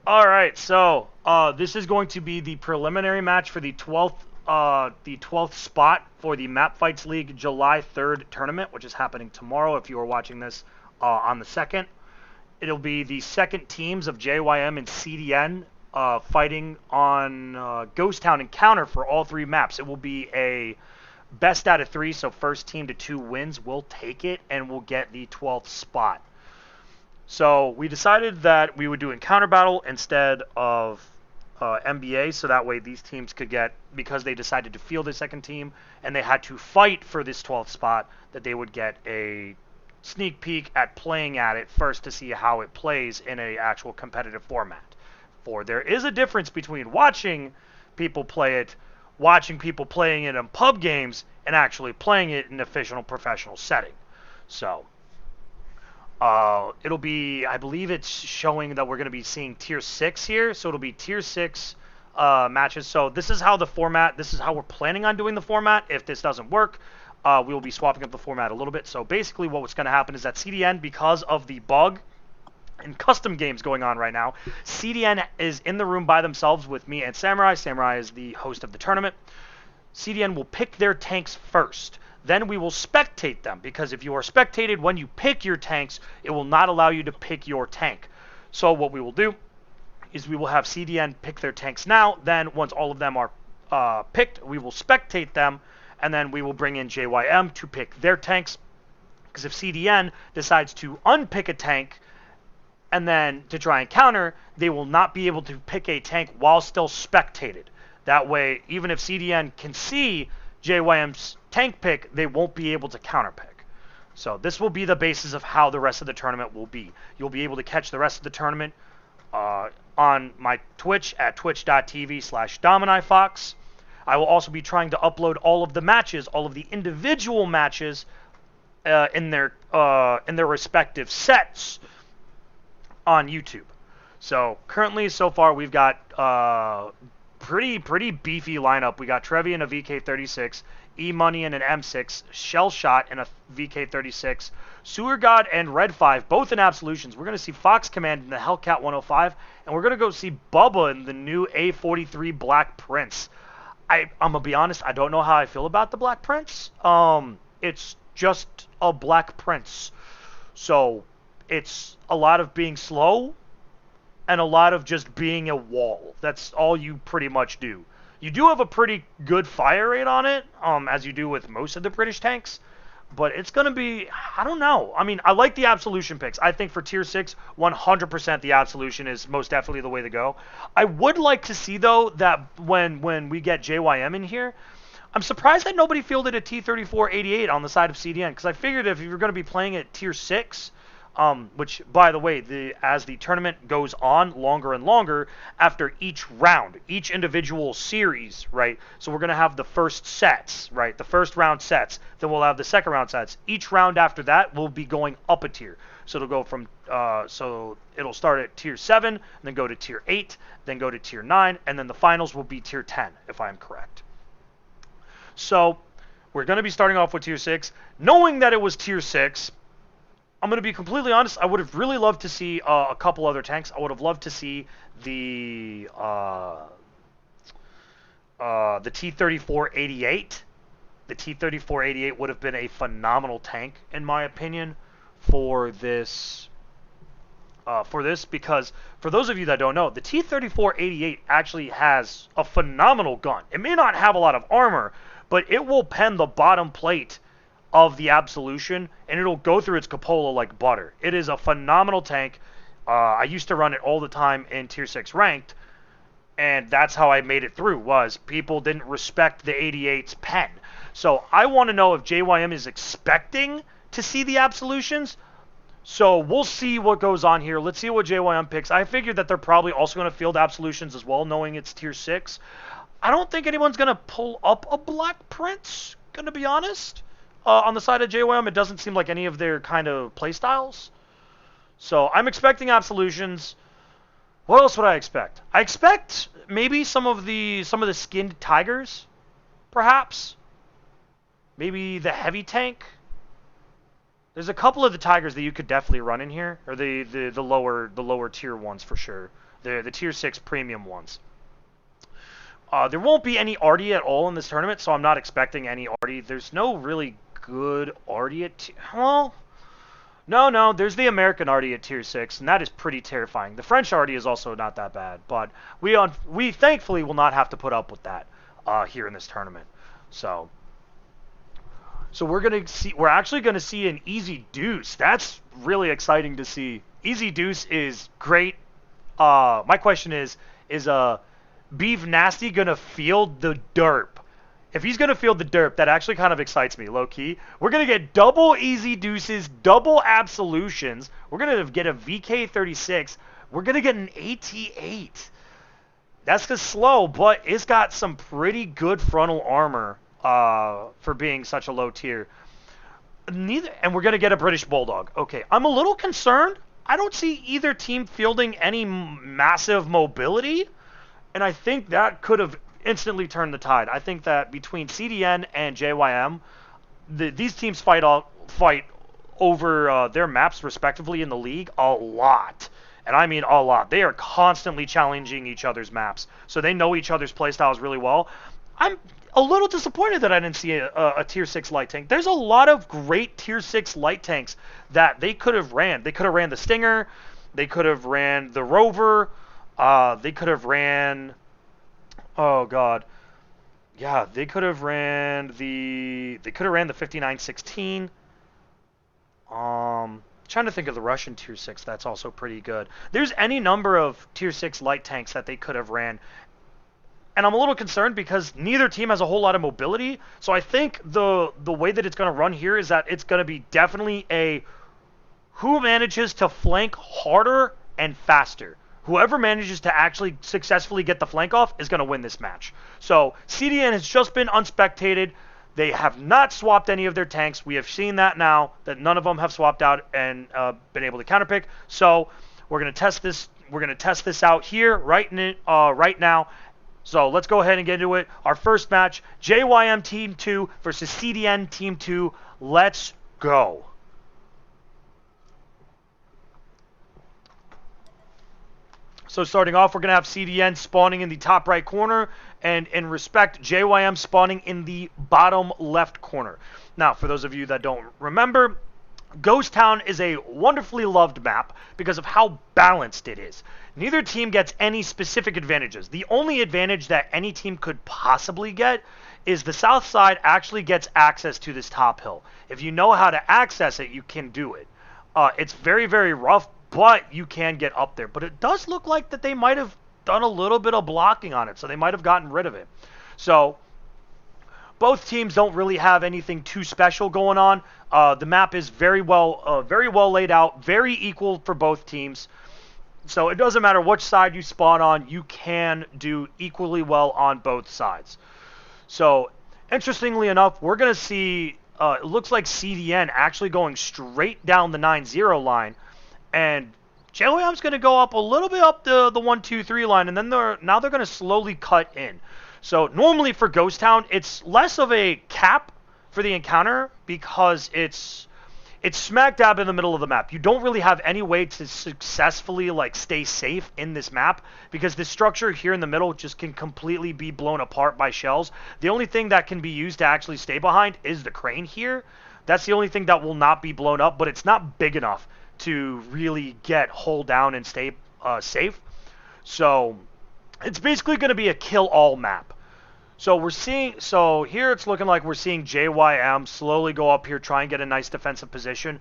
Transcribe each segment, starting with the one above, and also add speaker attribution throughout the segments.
Speaker 1: All right, so this is going to be the preliminary match for the 12th spot for the Map Fights League July 3rd tournament, which is happening tomorrow. If you are watching this on the second, it'll be the second teams of JYM and CDN fighting on Ghost Town Encounter for all three maps. It will be a best out of three, so first team to two wins will take it and will get the 12th spot. So we decided that we would do encounter battle instead of NBA, so that way these teams could get, because they decided to field a second team and they had to fight for this 12th spot, that they would get a sneak peek at playing at it first to see how it plays in a actual competitive format. For there is a difference between watching people play it, watching people playing it in pub games, and actually playing it in an official professional setting. So it'll be, I believe it's showing that we're going to be seeing tier 6 here. So it'll be tier 6 matches. So this is how this is how we're planning on doing the format. If this doesn't work, we will be swapping up the format a little bit. So basically what's going to happen is that CDN, because of the bug and custom games going on right now, CDN is in the room by themselves with me and Samurai. Samurai is the host of the tournament. CDN will pick their tanks first. Then we will spectate them, because if you are spectated when you pick your tanks, it will not allow you to pick your tank. So what we will do is we will have CDN pick their tanks now. Then once all of them are picked, we will spectate them, and then we will bring in JYM to pick their tanks. Because if CDN decides to unpick a tank and then to try and counter, they will not be able to pick a tank while still spectated. That way, even if CDN can see JYM's tank pick, they won't be able to counterpick. So this will be the basis of how the rest of the tournament will be. You'll be able to catch the rest of the tournament on my Twitch at twitch.tv/DominiFox. I will also be trying to upload all of the matches, all of the individual matches in their respective sets on YouTube. So currently, so far, we've got pretty beefy lineup. We got Trevi in a VK36, E-Money in an M6, Shell Shot in a VK36, Sewer God and Red 5, both in Absolutions. We're going to see Fox Command in the Hellcat 105, and we're going to go see Bubba in the new A43 Black Prince. I'm going to be honest, I don't know how I feel about the Black Prince. It's just a Black Prince. So it's a lot of being slow and a lot of just being a wall. That's all you pretty much do. You do have a pretty good fire rate on it, as you do with most of the British tanks, but it's going to be, I don't know. I mean, I like the Absolution picks. I think for Tier 6, 100% the Absolution is most definitely the way to go. I would like to see, though, that when we get JYM in here, I'm surprised that nobody fielded a T-34-88 on the side of CDN, because I figured if you're going to be playing at Tier 6, which, by the way, as the tournament goes on longer and longer, after each round, each individual series, right? So we're going to have the first sets, right? The first round sets. Then we'll have the second round sets. Each round after that will be going up a tier. So it'll go from, so it'll start at Tier 7, then go to Tier 8, then go to Tier 9, and then the finals will be Tier 10, if I'm correct. So we're going to be starting off with Tier 6. Knowing that it was Tier 6, I'm going to be completely honest, I would have really loved to see a couple other tanks. I would have loved to see the T-34-88. The T-34-88 would have been a phenomenal tank, in my opinion, for this, because for those of you that don't know, the T-34-88 actually has a phenomenal gun. It may not have a lot of armor, but it will pen the bottom plate of the Absolution, and it'll go through its cupola like butter. It is a phenomenal tank. I used to run it all the time in Tier 6 Ranked, and that's how I made it through, was people didn't respect the 88's pen. So I want to know if JYM is expecting to see the Absolutions. So we'll see what goes on here. Let's see what JYM picks. I figured that they're probably also going to field Absolutions as well, knowing it's Tier 6. I don't think anyone's going to pull up a Black Prince, going to be honest. On the side of JYM, it doesn't seem like any of their kind of playstyles. So I'm expecting Absolutions. What else would I expect? I expect maybe some of the skinned tigers, perhaps. Maybe the heavy tank. There's a couple of the tigers that you could definitely run in here, or the lower tier ones for sure. the Tier 6 premium ones. There won't be any Artie at all in this tournament, so I'm not expecting any Artie. There's no really good Artie at... Well, no, there's the American Artie at Tier 6, and that is pretty terrifying. The French Artie is also not that bad, but we thankfully will not have to put up with that here in this tournament. So we're actually gonna see an easy deuce. That's really exciting to see. Easy deuce is great. My question is Beef Nasty gonna field the derp? If he's gonna field the derp, that actually kind of excites me, low key. We're gonna get double easy deuces, double absolutions. We're gonna get a VK36. We're gonna get an AT8. That's just slow, but it's got some pretty good frontal armor for being such a low tier. And we're going to get a British Bulldog. Okay, I'm a little concerned. I don't see either team fielding any massive mobility, and I think that could have instantly turned the tide. I think that between CDN and JYM, these teams fight over their maps respectively in the league a lot. And I mean a lot. They are constantly challenging each other's maps, so they know each other's playstyles really well. I'm a little disappointed that I didn't see a Tier 6 light tank. There's a lot of great Tier 6 light tanks that they could have ran. They could have ran the Stinger. They could have ran the Rover. They could have ran... Oh, God. Yeah, they could have ran the... They could have ran the 5916. Trying to think of the Russian Tier 6 that's also pretty good. There's any number of Tier 6 light tanks that they could have ran. And I'm a little concerned because neither team has a whole lot of mobility. So I think the way that it's going to run here is that it's going to be definitely a who manages to flank harder and faster. Whoever manages to actually successfully get the flank off is going to win this match. So CDN has just been unspectated. They have not swapped any of their tanks. We have seen that now, that none of them have swapped out and been able to counterpick. So we're going to test this. We're going to test this out here right now. So let's go ahead and get into it. Our first match, JYM Team 2 versus CDN Team 2. Let's go. So starting off, we're going to have CDN spawning in the top right corner, and in respect, JYM spawning in the bottom left corner. Now, for those of you that don't remember, Ghost Town is a wonderfully loved map because of how balanced it is. Neither team gets any specific advantages. The only advantage that any team could possibly get is the south side actually gets access to this top hill. If you know how to access it, you can do it. It's very, very rough, but you can get up there. But it does look like that they might have done a little bit of blocking on it, so they might have gotten rid of it. So both teams don't really have anything too special going on. The map is very well laid out, very equal for both teams. So it doesn't matter which side you spawn on, you can do equally well on both sides. So interestingly enough, we're going to see, it looks like CDN actually going straight down the 9-0 line, and JYM's going to go up a little bit up the 1-2-3 line, and then now they're going to slowly cut in. So normally for Ghost Town, it's less of a cap for the encounter because it's smack dab in the middle of the map. You don't really have any way to successfully stay safe in this map because this structure here in the middle just can completely be blown apart by shells. The only thing that can be used to actually stay behind is the crane here. That's the only thing that will not be blown up, but it's not big enough to really get hull down and stay safe. So it's basically going to be a kill-all map. So here it's looking like we're seeing JYM slowly go up here, try and get a nice defensive position.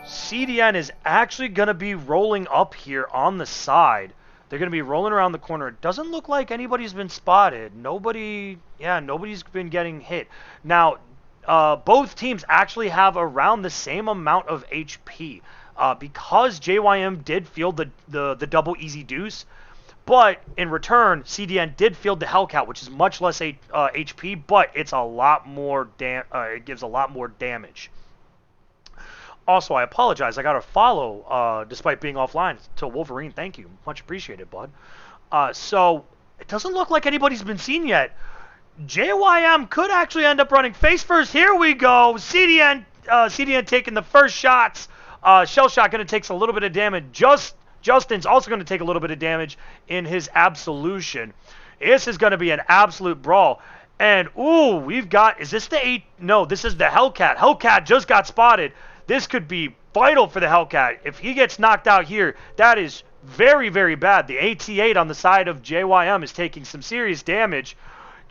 Speaker 1: CDN is actually going to be rolling up here on the side. They're going to be rolling around the corner. It doesn't look like anybody's been spotted. Nobody's been getting hit. Now, both teams actually have around the same amount of HP. Because JYM did field the double easy deuce, but in return, CDN did field the Hellcat, which is much less HP, but it's a lot more it gives a lot more damage. Also, I apologize. I got a follow despite being offline to Wolverine. Thank you. Much appreciated, bud. So it doesn't look like anybody's been seen yet. JYM could actually end up running face first. Here we go. CDN taking the first shots. Shell Shot going to take a little bit of damage. Just Justin's also going to take a little bit of damage in his Absolution. This is going to be an absolute brawl. And, ooh, we've got, is this the 8? No, this is the Hellcat. Hellcat just got spotted. This could be vital for the Hellcat. If he gets knocked out here, that is very, very bad. The AT-8 on the side of JYM is taking some serious damage.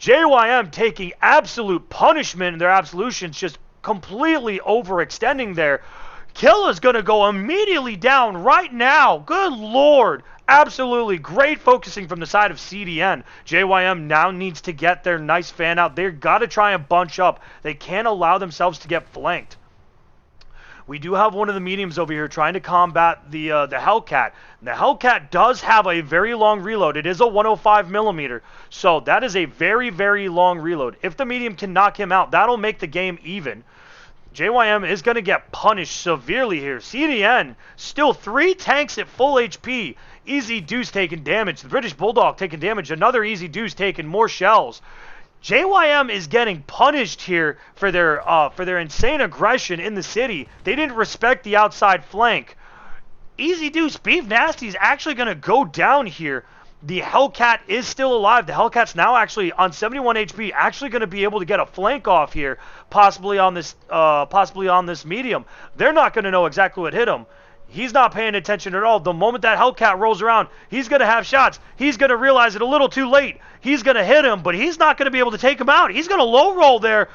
Speaker 1: JYM taking absolute punishment in their Absolutions, just completely overextending there. Killa's going to go immediately down right now. Good Lord. Absolutely great focusing from the side of CDN. JYM now needs to get their nice fan out. They've got to try and bunch up. They can't allow themselves to get flanked. We do have one of the mediums over here trying to combat the Hellcat. The Hellcat does have a very long reload. It is a 105 millimeter, so that is a very, very long reload. If the medium can knock him out, that'll make the game even. JYM is going to get punished severely here. CDN, still 3 tanks at full HP. Easy Deuce taking damage. The British Bulldog taking damage. Another Easy Deuce taking more shells. JYM is getting punished here for their insane aggression in the city. They didn't respect the outside flank. Easy Deuce, Beef Nasty is actually going to go down here. The Hellcat is still alive. The Hellcat's now actually on 71 HP, actually going to be able to get a flank off here, possibly on this medium. They're not going to know exactly what hit him. He's not paying attention at all. The moment that Hellcat rolls around, he's going to have shots. He's going to realize it a little too late. He's going to hit him, but he's not going to be able to take him out. He's going to low roll there.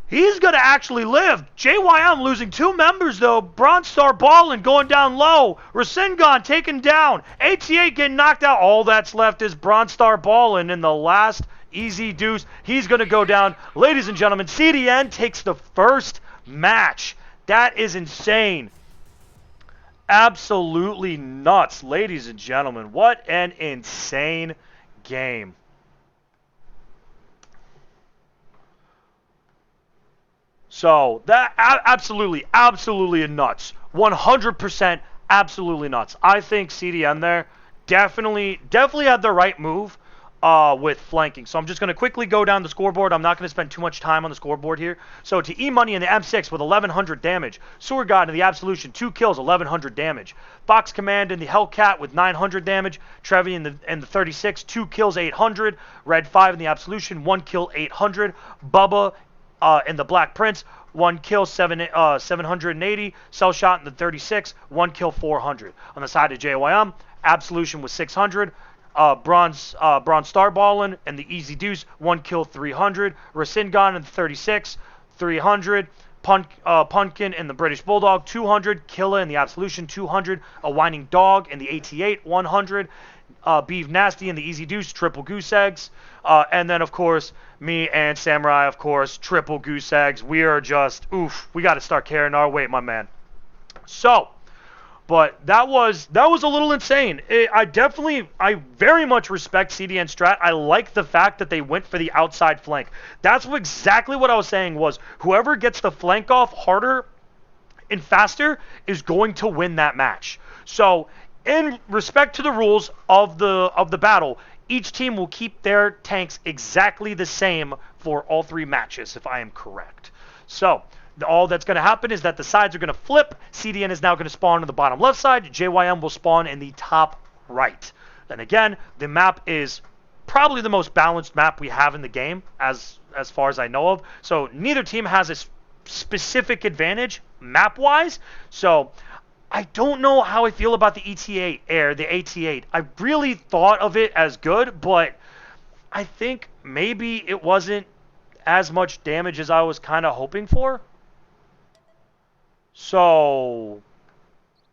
Speaker 1: He's going to actually live. JYM losing 2 members, though. Bronze Star Ballin going down low. Rasengan taken down. AT-8 getting knocked out. All that's left is Bronze Star Ballin in the last Easy Deuce. He's going to go down. Ladies and gentlemen, CDN takes the first match. That is insane. Absolutely nuts, ladies and gentlemen. What an insane game. So, that absolutely nuts. 100% absolutely nuts. I think CDN there definitely had the right move with flanking. So I'm just going to quickly go down the scoreboard. I'm not going to spend too much time on the scoreboard here. So to E-Money in the M6 with 1100 damage. Sewer God in the Absolution, 2 kills, 1100 damage. Fox Command in the Hellcat with 900 damage. Trevi in the 36, 2 kills, 800. Red 5 in the Absolution, 1 kill, 800. Bubba in the Black Prince, 1 kill, 780. Cell Shot in the 36, 1 kill, 400. On the side of JYM, Absolution was 600. Bronze Star Ballin and the Easy Deuce, 1 kill, 300. Rasengan in the 36, 300. Pumpkin in the British Bulldog, 200. Killa in the Absolution, 200. A Whining Dog in the AT-8, 100. Beef Nasty in the Easy Deuce, triple goose eggs. And then, of course, me and Samurai, of course, triple goose eggs. We are just, oof, we got to start carrying our weight, my man. So, but that was a little insane. I very much respect CDN strat. I like the fact that they went for the outside flank. That's exactly what I was saying was whoever gets the flank off harder and faster is going to win that match. So, in respect to the rules of the battle, each team will keep their tanks exactly the same for all 3 matches, if I am correct. So, all that's going to happen is that the sides are going to flip. CDN is now going to spawn on the bottom left side. JYM will spawn in the top right. Then again, the map is probably the most balanced map we have in the game, as far as I know of. So, neither team has a specific advantage map-wise. So, I don't know how I feel about the the AT-8. I really thought of it as good, but I think maybe it wasn't as much damage as I was kind of hoping for. So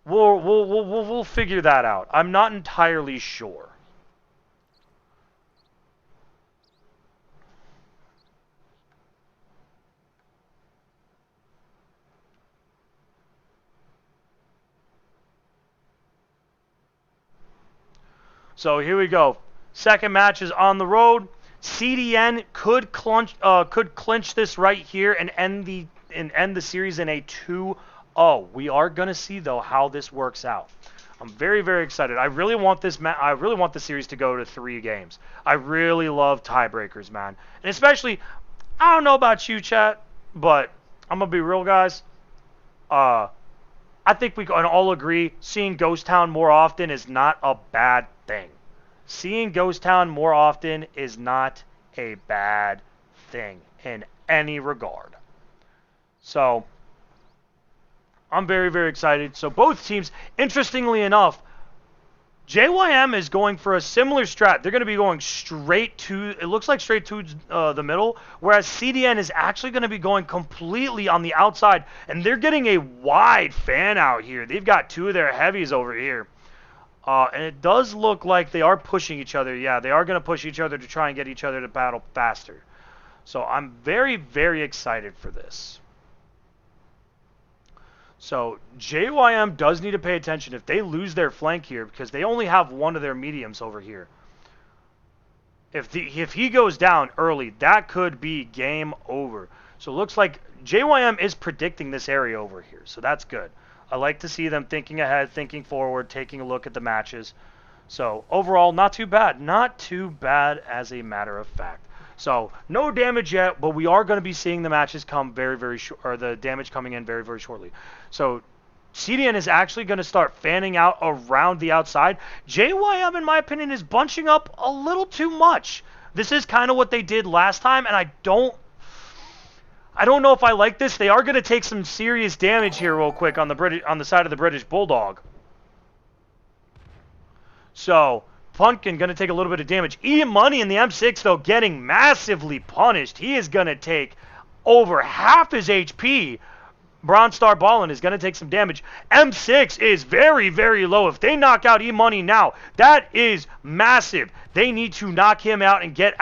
Speaker 1: we'll figure that out. I'm not entirely sure. So here we go. Second match is on the road. CDN could clinch this right here and end the series in a 2-0. We are gonna see though how this works out. I'm very, very excited. I really want this series to go to 3 games. I really love tiebreakers, man. And especially, I don't know about you, chat, but I'm gonna be real, guys. I think we can all agree seeing Ghost Town more often is not a bad thing. Seeing Ghost Town more often is not a bad thing in any regard. So, I'm very, very excited. So, both teams, interestingly enough, JYM is going for a similar strat. They're going to be going straight to, it looks like straight to the middle, whereas CDN is actually going to be going completely on the outside, and they're getting a wide fan out here. They've got two of their heavies over here. And it does look like they are pushing each other. Yeah, they are going to push each other to try and get each other to battle faster. So I'm very, very excited for this. So JYM does need to pay attention if they lose their flank here, because they only have one of their mediums over here. If he goes down early, that could be game over. So it looks like JYM is predicting this area over here, so that's good. I like to see them thinking ahead, thinking forward, taking a look at the matches. So overall, not too bad. Not too bad as a matter of fact. So no damage yet, but we are going to be seeing the matches come very, very short, or the damage coming in very, very shortly. So CDN is actually going to start fanning out around the outside. JYM, in my opinion, is bunching up a little too much. This is kind of what they did last time, and I don't know if I like this. They are going to take some serious damage here real quick on the side of the British Bulldog. So Pumpkin going to take a little bit of damage. E-Money in the M6, though, getting massively punished. He is going to take over half his HP. Bronze Star Ballin is going to take some damage. M6 is very, very low. If they knock out E-Money now, that is massive. They need to knock him out and get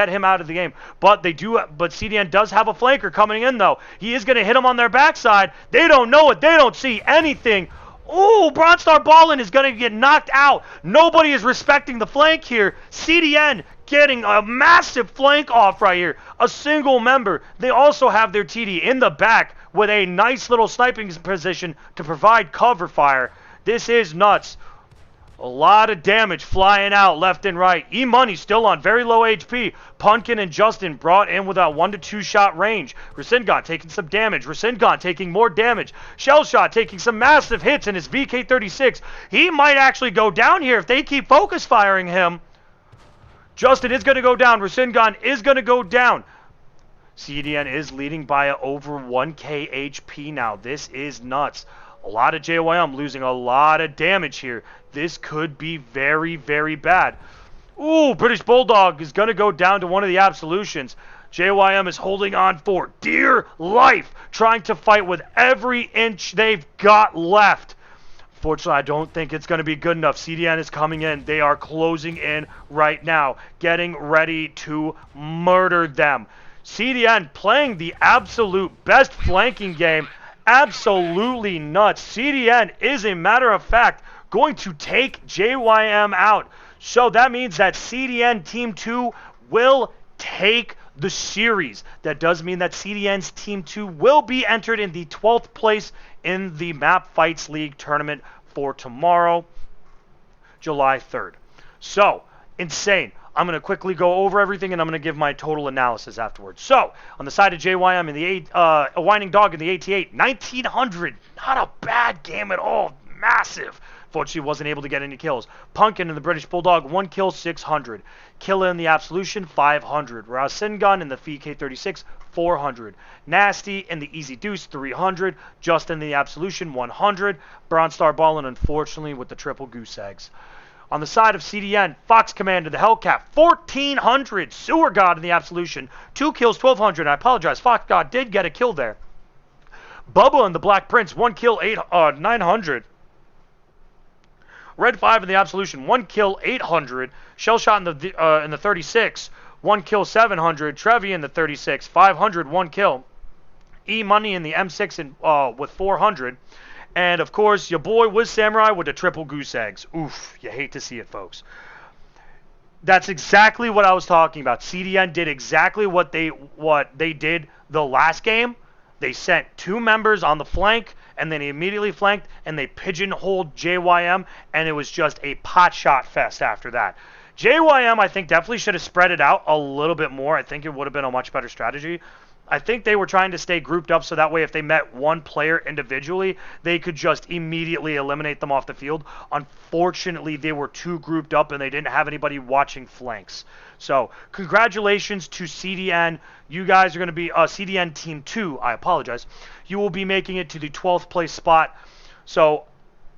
Speaker 1: him out of the game. But CDN does have a flanker coming in, though. He is going to hit him on their backside. They don't know it. They don't see anything. Oh, Bronze Star Ballin is going to get knocked out. Nobody is respecting the flank here. CDN getting a massive flank off right here. A single member. They also have their TD in the back with a nice little sniping position to provide cover fire. This is nuts. A lot of damage flying out left and right. E-Money still on very low HP. Pumpkin and Justin brought in with a 1 to 2 shot range. Rasengan taking some damage. Rasengan taking more damage. Shellshot taking some massive hits in his VK36. He might actually go down here if they keep focus firing him. Justin is going to go down. Rasengan is going to go down. CDN is leading by over 1k HP now. This is nuts. A lot of JYM losing a lot of damage here. This could be very, very bad. Ooh, British Bulldog is going to go down to one of the absolutions. JYM is holding on for dear life, trying to fight with every inch they've got left. Fortunately, I don't think it's going to be good enough. CDN is coming in. They are closing in right now, getting ready to murder them. CDN playing the absolute best flanking game. Absolutely nuts. CDN is, a matter of fact, going to take JYM out. So that means that CDN Team 2 will take the series. That does mean that CDN's Team 2 will be entered in the 12th place in the Map Fights League tournament for tomorrow, July 3rd. So, insane. I'm going to quickly go over everything, and I'm going to give my total analysis afterwards. So, on the side of JYM in the a Whining Dog in the 88, 1900. Not a bad game at all. Massive. Fortunately, wasn't able to get any kills. Pumpkin in the British Bulldog, 1 kill, 600. Killa in the Absolution, 500. Rasengan in the VK36, 400. Nasty in the Easy Deuce, 300. Justin in the Absolution, 100. Bronze Star Ballin, unfortunately, with the triple goose eggs. On the side of CDN, Fox Commander, the Hellcat, 1,400. Sewer God in the Absolution, 2 kills, 1,200. I apologize, Fox God did get a kill there. Bubba in the Black Prince, 1 kill, 900. Red 5 in the Absolution, 1 kill, 800. Shellshot in the 36, 1 kill, 700. Trevi in the 36, 500, 1 kill. E-Money in the M6 with 400. And, of course, your boy Wiz Samurai with the triple goose eggs. Oof, you hate to see it, folks. That's exactly what I was talking about. CDN did exactly what they did the last game. They sent 2 members on the flank, and then he immediately flanked, and they pigeonholed JYM, and it was just a pot shot fest after that. JYM, I think, definitely should have spread it out a little bit more. I think it would have been a much better strategy. I think they were trying to stay grouped up so that way if they met one player individually, they could just immediately eliminate them off the field. Unfortunately, they were too grouped up and they didn't have anybody watching flanks. So, congratulations to CDN. You guys are going to be CDN Team 2. I apologize. You will be making it to the 12th place spot. So,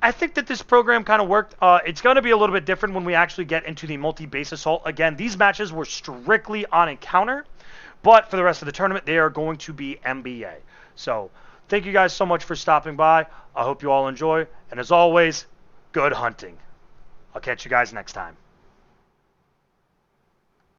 Speaker 1: I think that this program kind of worked. It's going to be a little bit different when we actually get into the multi-base assault. Again, these matches were strictly on encounter. But for the rest of the tournament, they are going to be MBA. So thank you guys so much for stopping by. I hope you all enjoy. And as always, good hunting. I'll catch you guys next time.